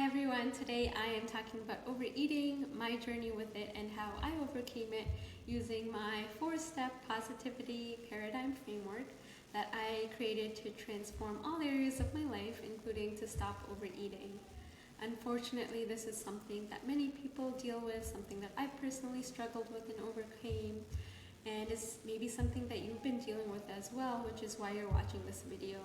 everyone, today I am talking about overeating, my journey with it, and how I overcame it using my 4-step positivity paradigm framework that I created to transform all areas of my life, including to stop overeating. Unfortunately, this is something that many people deal with, something that I personally struggled with and overcame, and is maybe something that you've been dealing with as well, which is why you're watching this video.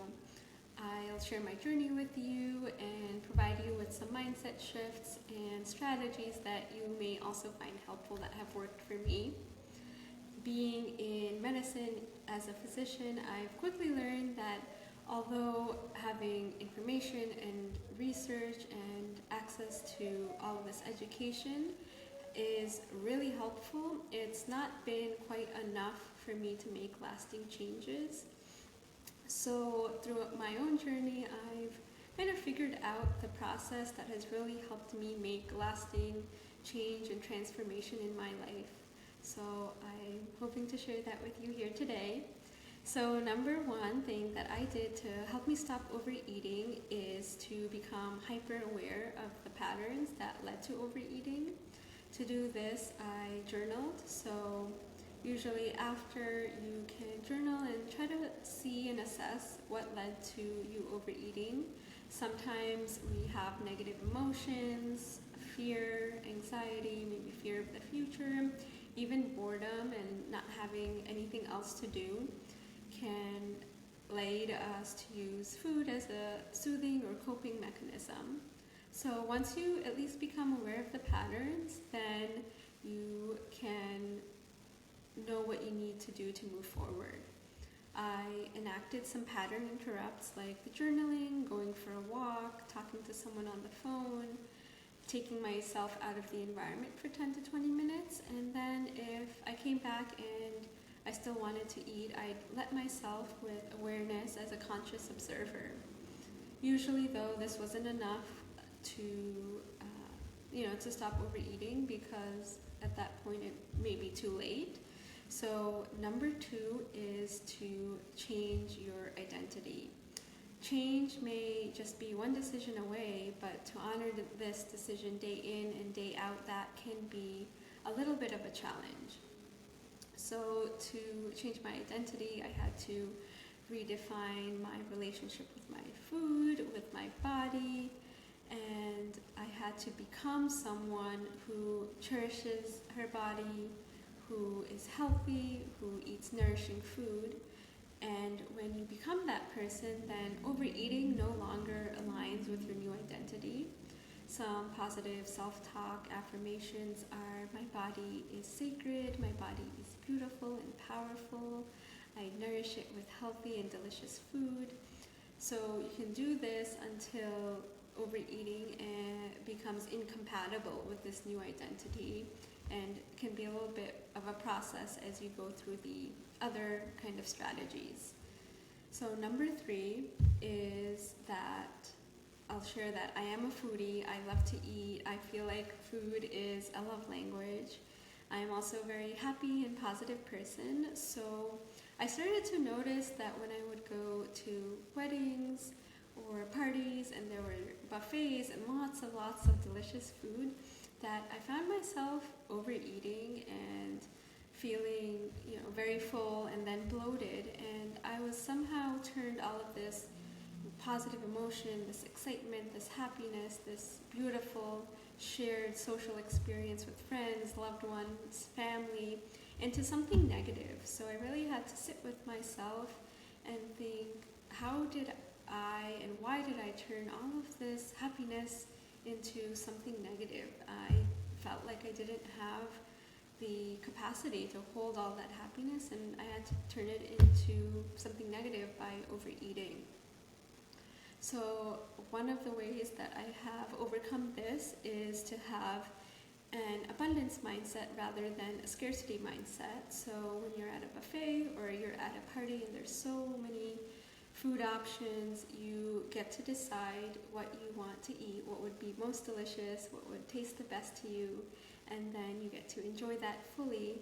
I'll share my journey with you and provide you with some mindset shifts and strategies that you may also find helpful that have worked for me. Being in medicine as a physician, I've quickly learned that although having information and research and access to all of this education is really helpful, it's not been quite enough for me to make lasting changes. So throughout my own journey, I've kind of figured out the process that has really helped me make lasting change and transformation in my life. So I'm hoping to share that with you here today. So number one thing that I did to help me stop overeating is to become hyper aware of the patterns that led to overeating. To do this, I journaled. So usually after you can journal and try to see and assess what led to you overeating. Sometimes we have negative emotions, fear, anxiety, maybe fear of the future, even boredom and not having anything else to do can lead us to use food as a soothing or coping mechanism. So once you at least become aware of the patterns, then you can know what you need to do to move forward. I enacted some pattern interrupts like the journaling, going for a walk, talking to someone on the phone, taking myself out of the environment for 10 to 20 minutes, and then if I came back and I still wanted to eat, I'd let myself with awareness as a conscious observer. Usually though, this wasn't enough to to stop overeating because at that point it may be too late. So number 2 is to change your identity. Change may just be one decision away, but to honor this decision day in and day out, that can be a little bit of a challenge. So to change my identity, I had to redefine my relationship with my food, with my body, and I had to become someone who cherishes her body, who is healthy, who eats nourishing food. And when you become that person, then overeating no longer aligns with your new identity. Some positive self-talk affirmations are: my body is sacred, my body is beautiful and powerful, I nourish it with healthy and delicious food. So you can do this until overeating becomes incompatible with this new identity, and it can be a little bit of a process as you go through the other kind of strategies. So number 3 is that I'll share that I am a foodie. I love to eat. I feel like food is a love language. I am also a very happy and positive person. So I started to notice that when I would go to weddings or parties and there were buffets and lots of delicious food, that I found myself overeating and feeling very full and then bloated, and I was somehow turned all of this positive emotion, this excitement, this happiness, this beautiful shared social experience with friends, loved ones, family, into something negative. So I really had to sit with myself and think, how did I and why did I turn all of this happiness into something negative? I felt like I didn't have the capacity to hold all that happiness, and I had to turn it into something negative by overeating. So one of the ways that I have overcome this is to have an abundance mindset rather than a scarcity mindset. So when you're at a buffet or you're at a party and there's so many food options, you get to decide what you want to eat, what would be most delicious, what would taste the best to you, and then you get to enjoy that fully.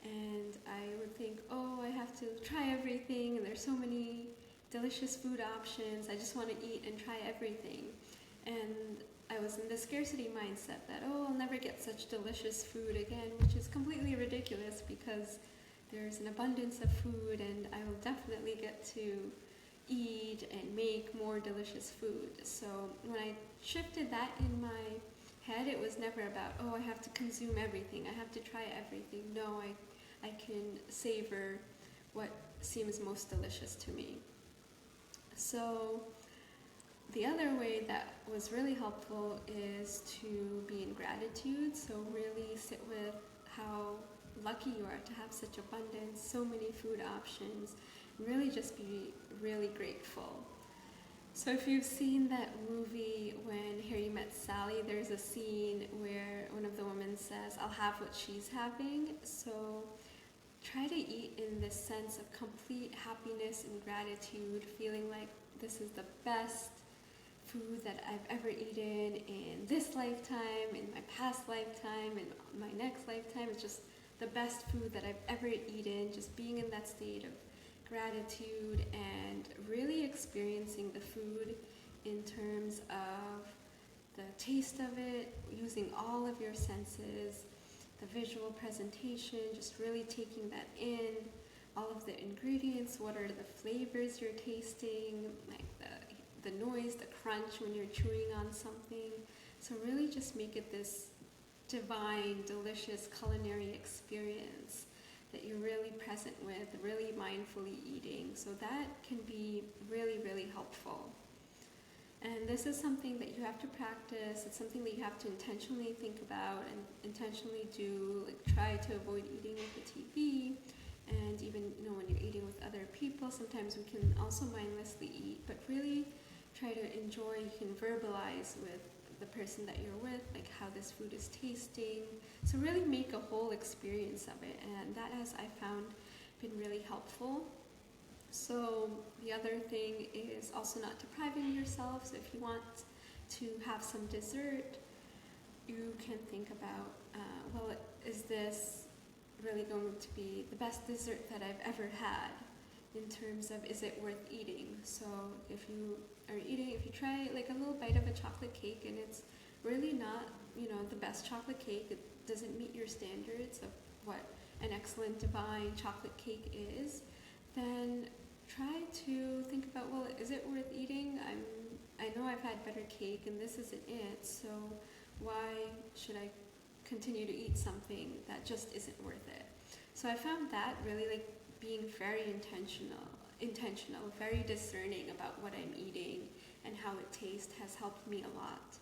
And I would think, oh, I have to try everything, and there's so many delicious food options, I just want to eat and try everything. And I I was in the scarcity mindset that, oh, I'll never get such delicious food again, which is completely ridiculous because there's an abundance of food and I will definitely get to eat and make more delicious food. So when I shifted that in my head, it was never about, oh, I have to consume everything, I have to try everything. No, I can savor what seems most delicious to me. So the other way that was really helpful is to be in gratitude. So really sit with how lucky you are to have such abundance, so many food options, and really just be really grateful. So if you've seen that movie When Harry Met Sally, there's a scene where one of the women says, I'll have what she's having. So try to eat in this sense of complete happiness and gratitude, feeling like this is the best food that I've ever eaten in this lifetime, in my past lifetime, in my next lifetime. It's just the best food that I've ever eaten, just being in that state of gratitude and really experiencing the food in terms of the taste of it, using all of your senses, the visual presentation, just really taking that in, all of the ingredients, what are the flavors you're tasting, like the noise, the crunch when you're chewing on something. So really just make it this divine, delicious culinary experience that you're really present with, really mindfully eating. So that can be really, really helpful. And this is something that you have to practice. It's something that you have to intentionally think about and intentionally do. Like try to avoid eating with the TV. And even when you're eating with other people, sometimes we can also mindlessly eat, but really try to enjoy, you can verbalize with the person that you're with, like how this food is tasting. So really make a whole experience of it, and that has, I found, been really helpful. So the other thing is also not depriving yourself. So if you want to have some dessert, you can think about, well, is this really going to be the best dessert that I've ever had in terms of, is it worth eating? So if you are eating, if you try like a little bite of a chocolate cake and it's really not, the best chocolate cake, it doesn't meet your standards of what an excellent divine chocolate cake is, then try to think about, well, is it worth eating? I know I've had better cake and this isn't it, so why should I continue to eat something that just isn't worth it? So I found that really like being very intentional, very discerning about what I'm eating and how it tastes has helped me a lot.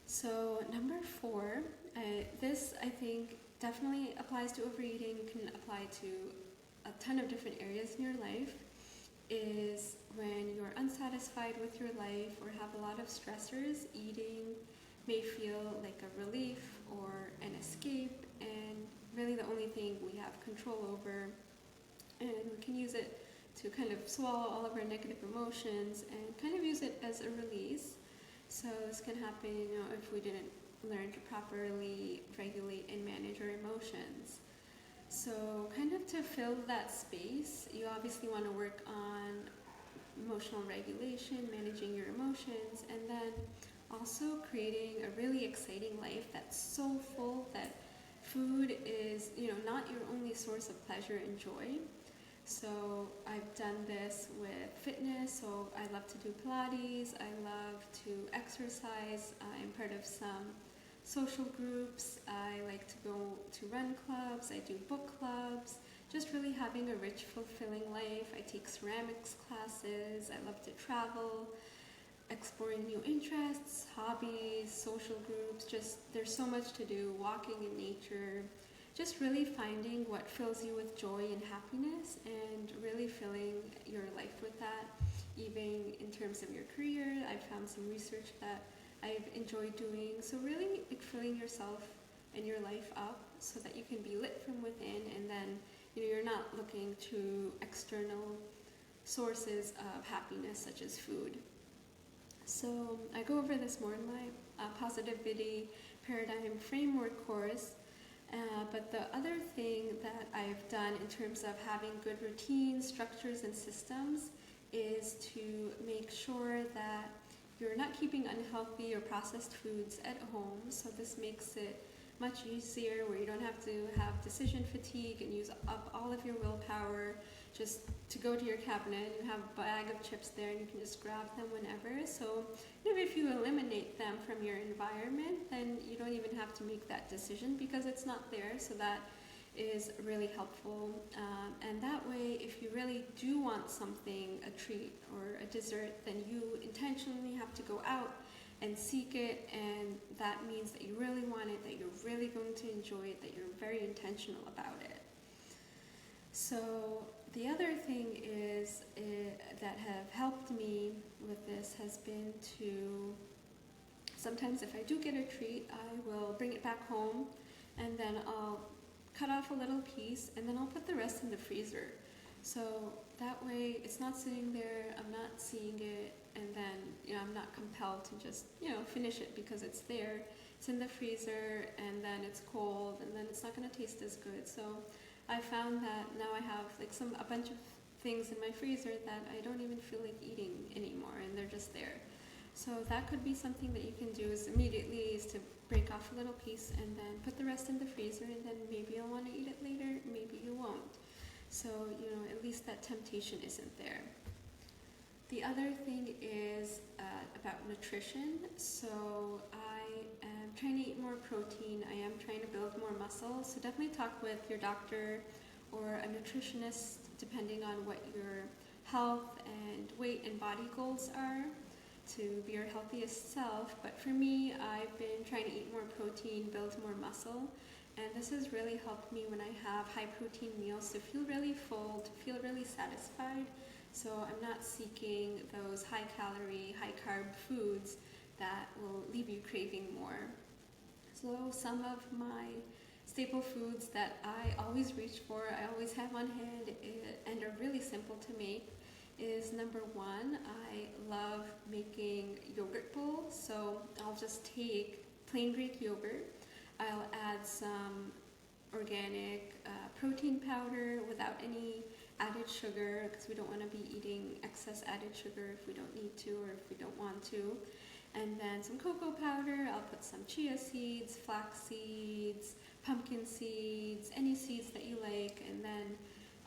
So number 4, this I think definitely applies to overeating, can apply to a ton of different areas in your life, is when you're unsatisfied with your life or have a lot of stressors, eating may feel like a relief or an escape, and really the only thing we have control over, and we can use it to kind of swallow all of our negative emotions and kind of use it as a release. So this can happen, if we didn't learn to properly regulate and manage our emotions. So kind of to fill that space, you obviously want to work on emotional regulation, managing your emotions, and then also creating a really exciting life that's so full that food is, not your only source of pleasure and joy. So I've done this with fitness, so I love to do Pilates, I love to exercise, I'm part of some social groups, I like to go to run clubs, I do book clubs, just really having a rich, fulfilling life. I take ceramics classes, I love to travel, exploring new interests, hobbies, social groups, just there's so much to do, walking in nature, just really finding what fills you with joy and happiness and really filling your life with that. Even in terms of your career, I've found some research that I've enjoyed doing. So really like filling yourself and your life up so that you can be lit from within, and then you're not looking to external sources of happiness such as food. So I go over this more in my positivity paradigm framework course. But the other thing that I've done in terms of having good routines, structures, and systems is to make sure that you're not keeping unhealthy or processed foods at home, so this makes it much easier where you don't have to have decision fatigue and use up all of your willpower just to go to your cabinet. You have a bag of chips there and you can just grab them whenever. So if you eliminate them from your environment, then you don't even have to make that decision because it's not there. So that is really helpful. And that way, if you really do want something, a treat or a dessert, then you intentionally have to go out and seek it, and that means that you really want it, that you're really going to enjoy it, that you're very intentional about it. So the other thing is that have helped me with this has been to, sometimes if I do get a treat, I will bring it back home and then I'll cut off a little piece and then I'll put the rest in the freezer. So that way it's not sitting there, I'm not seeing it, and then I'm not compelled to just finish it because it's there. It's in the freezer and then it's cold and then it's not going to taste as good. So I found that now I have a bunch of things in my freezer that I don't even feel like eating anymore, and they're just there. So that could be something that you can do is to break off a little piece and then put the rest in the freezer, and then maybe you'll want to eat it later, maybe you won't. So at least that temptation isn't there. The other thing is about nutrition. So I am trying to eat more protein. I am trying to build more muscle. So definitely talk with your doctor or a nutritionist depending on what your health and weight and body goals are to be your healthiest self. But for me, I've been trying to eat more protein, build more muscle. And this has really helped me when I have high protein meals to feel really full, to feel really satisfied. So I'm not seeking those high calorie, high carb foods that will leave you craving more. So some of my staple foods that I always reach for, I always have on hand and are really simple to make is number one, I love making yogurt bowls. So I'll just take plain Greek yogurt. I'll add some organic protein powder without any added sugar because we don't want to be eating excess added sugar if we don't need to or if we don't want to. And then some cocoa powder. I'll put some chia seeds, flax seeds, pumpkin seeds, any seeds that you like. And then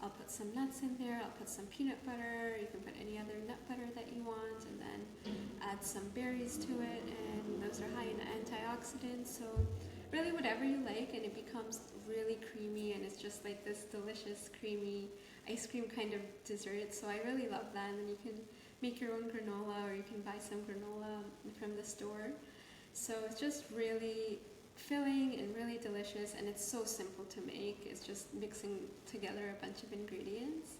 I'll put some nuts in there. I'll put some peanut butter. You can put any other nut butter that you want. And then add some berries to it. And those are high in antioxidants. So really whatever you like, and it becomes really creamy, and it's just like this delicious creamy ice cream kind of dessert. So I really love that. And then you can make your own granola, or you can buy some granola from the store. So it's just really filling and really delicious, and it's so simple to make. It's just mixing together a bunch of ingredients.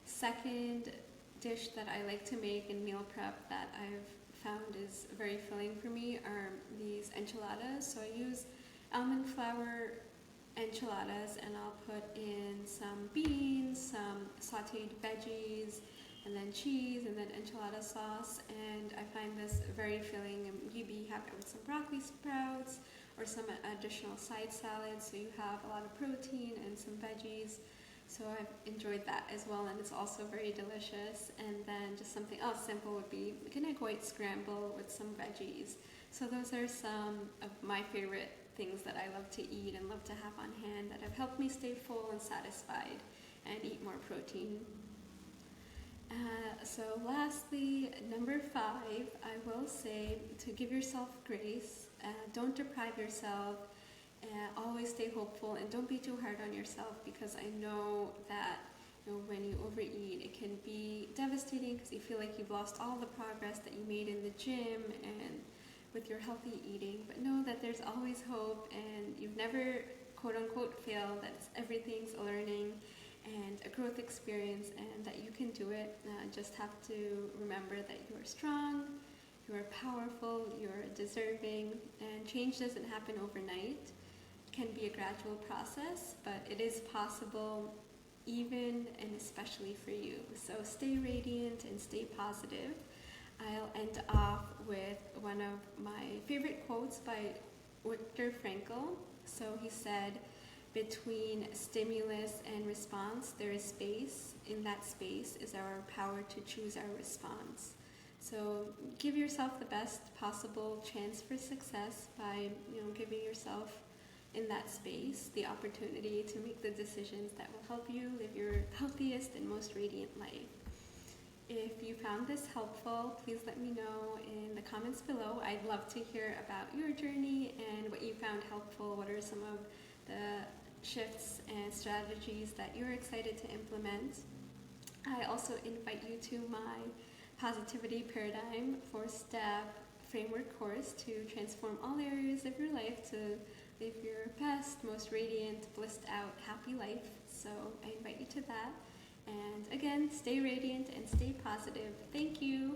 Second dish that I like to make in meal prep that I've found is very filling for me are these enchiladas. So I use almond flour enchiladas, and I'll put in some beans, some sauteed veggies, and then cheese, and then enchilada sauce. And I find this very filling. And you have it with some broccoli sprouts or some additional side salads, so you have a lot of protein and some veggies. So I've enjoyed that as well, and it's also very delicious. And then just something else simple would be like an egg white scramble with some veggies. So those are some of my favorite things that I love to eat and love to have on hand that have helped me stay full and satisfied and eat more protein. So lastly, number 5, I will say to give yourself grace. Don't deprive yourself. Always stay hopeful, and don't be too hard on yourself, because I know that when you overeat, it can be devastating because you feel like you've lost all the progress that you made in the gym and with your healthy eating. But know that there's always hope, and you've never quote unquote failed. That everything's a learning and a growth experience, and that you can do it. Just have to remember that you are strong, you are powerful, you are deserving, and change doesn't happen overnight. It can be a gradual process, but it is possible, even and especially for you. So stay radiant and stay positive. I'll end off with one of my favorite quotes by Viktor Frankl. So he said, "Between stimulus and response, there is space. In that space is our power to choose our response." So give yourself the best possible chance for success by, giving yourself in that space the opportunity to make the decisions that will help you live your healthiest and most radiant life. If you found this helpful, please let me know in the comments below. I'd love to hear about your journey and what you found helpful. What are some of the shifts and strategies that you're excited to implement? I also invite you to my Positivity Paradigm 4-step framework course to transform all areas of your life to live your best, most radiant, blissed out, happy life. So I invite you to that. And again, stay radiant and stay positive. Thank you.